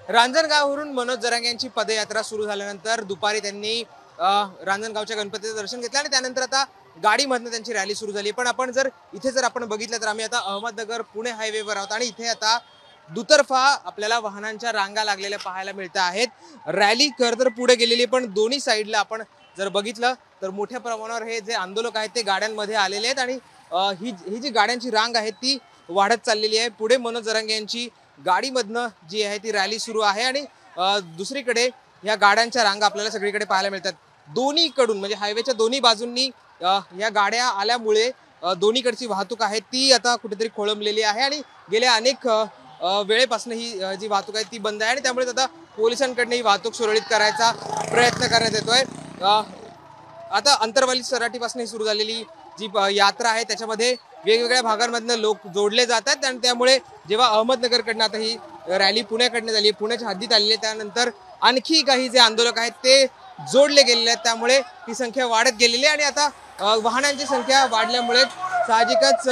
रांजणगाववरून मनोज जरांगे यांची पदयात्रा सुरू झाल्यानंतर दुपारी त्यांनी रांजणगावच्या गणपतीचं दर्शन घेतलं आणि त्यानंतर आता गाडीमधनं त्यांची रॅली सुरू झाली। पण आपण जर आपण बघितलं तर आम्ही आता अहमदनगर पुणे हायवेवर आहोत आणि इथे आता दुतर्फा आपल्याला वाहनांच्या रांगा लागलेल्या पाहायला मिळत आहेत। रॅली खरं तर पुढे गेलेली, पण दोन्ही साईडला आपण जर बघितलं तर मोठ्या प्रमाणावर हे जे आंदोलक आहेत ते गाड्यांमध्ये आलेले आहेत आणि ही जी गाड्यांची रांग आहे ती वाढत चाललेली आहे। पुढे मनोज जरांगे यांची गाडीमधनं जी आहे ती रॅली सुरू आहे आणि दुसरीकडे या गाड्यांच्या रांगा आपल्याला सगळीकडे पाहायला मिळतात। दोन्हीकडून म्हणजे हायवेच्या दोन्ही बाजूंनी या गाड्या आल्यामुळे दोन्हीकडची वाहतूक आहे ती आता कुठेतरी खोळंबलेली आहे आणि गेल्या अनेक वेळेपासून ही जी वाहतूक आहे ती बंद आहे आणि त्यामुळे आता पोलिसांकडनं ही वाहतूक सुरळीत करायचा प्रयत्न करण्यात येतोय। आता अंतरवाली सराटीपासून सुरू झालेली जी यात्रा आहे त्याच्यामध्ये वेगवेगळ्या भागांमधनं लोक जोडले जातात आणि त्यामुळे जेव्हा अहमदनगरकडनं आता ही रॅली पुण्याकडनं झाली, पुण्याच्या हद्दीत आलेली आहे, त्यानंतर आणखी काही जे आंदोलक आहेत ते जोडले गेलेले आहेत, त्यामुळे ही संख्या वाढत गेलेली आहे आणि आता वाहनांची संख्या वाढल्यामुळे साहजिकच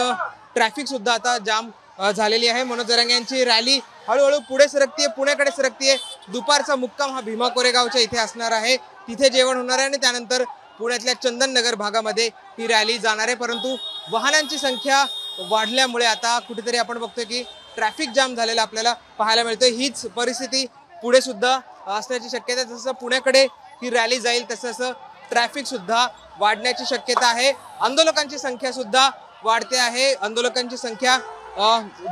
ट्रॅफिक सुद्धा आता जाम झालेली आहे। मनोज जरांगे यांची रॅली हळूहळू पुढे सरकतीये, पुण्याकडे सरकतीये। दुपारचा मुक्काम हा भीमा कोरेगावच्या इथे असणार आहे, तिथे जेवण होणार आहे आणि त्यानंतर पुण्यातल्या चंदननगर भागामध्ये ही रॅली जाणार आहे। परंतु वाहनांची संख्या वाढल्यामुळे आता कुठेतरी आपण बघतोय की ट्रॅफिक जाम झालेला आपल्याला पाहायला मिळतोय। हीच परिस्थिती पुढे सुद्धा असण्याची शक्यता आहे। जसं पुण्याकडे ही रॅली जाईल तसं ट्रॅफिक सुद्धा वाढण्याची शक्यता आहे। आंदोलकांची संख्या सुद्धा वाढते आहे, आंदोलकांची संख्या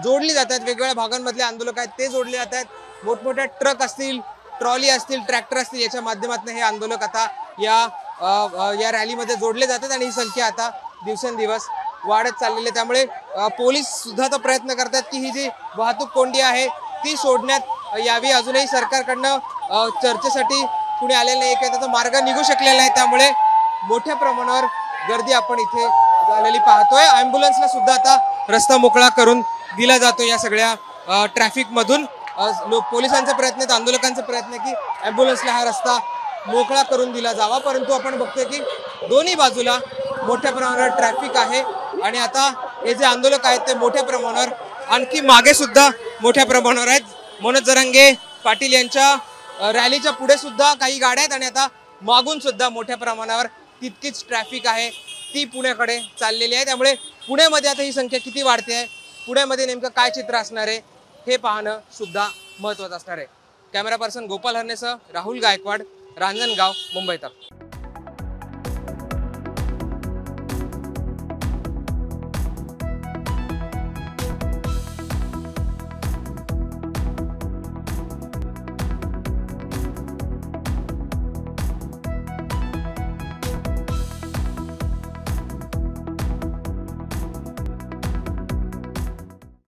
जोडली जातात, वेगवेगळ्या भागांमधले आंदोलक आहेत ते जोडले जातात। मोठमोठ्या ट्रक असतील, ट्रॉली असतील, ट्रॅक्टर असतील, याच्या माध्यमातून हे आंदोलक आता या रॅलीमध्ये जोडले जातात आणि ही संख्या आता दिवसेंदिवस वाढत चाललेली आहे। त्यामुळे पोलीस सुद्धा तो प्रयत्न करतात की ही जी वाहतूक कोंडी आहे ती सोडण्यात यावी। अजूनही सरकारकडनं चर्चेसाठी कुणी आलेलं नाही, त्याचा मार्ग निघू शकलेला नाही, त्यामुळे मोठ्या प्रमाणावर गर्दी आपण इथे झालेली पाहतोय। ॲम्ब्युलन्सला सुद्धा आता रस्ता मोकळा करून दिला जातो या सगळ्या ट्रॅफिक मधून। पोलिसांचा प्रयत्न आहे, आंदोलकांचा प्रयत्न आहे की ॲम्ब्युलन्सला हा रस्ता मोकळा करून दिला जावा, परंतु आपण बघतोय की दोन्ही बाजूला मोठ्या प्रमाणावर ट्रॅफिक आहे आणि आता हे जे आंदोलक आहेत ते मोठ्या प्रमाणावर आणखी मागे सुद्धा मोठ्या प्रमाणावर आहेत। मनोज जरांगे पाटील यांच्या रॅलीच्या पुढे सुद्धा काही गाड्या आहेत आणि आता मागून सुद्धा मोठ्या प्रमाणावर तितकीच ट्रॅफिक आहे ती पुण्याकडे चाललेली आहे। त्यामुळे पुण्यामध्ये आता ही संख्या किती वाढते आहे, पुण्यामध्ये नेमकं काय चित्र असणार आहे हे पाहणं सुद्धा महत्त्वाचं असणार आहे। कॅमेरा पर्सन गोपाल हरणेसह राहुल गायकवाड, रांजणगाव, मुंबई तक।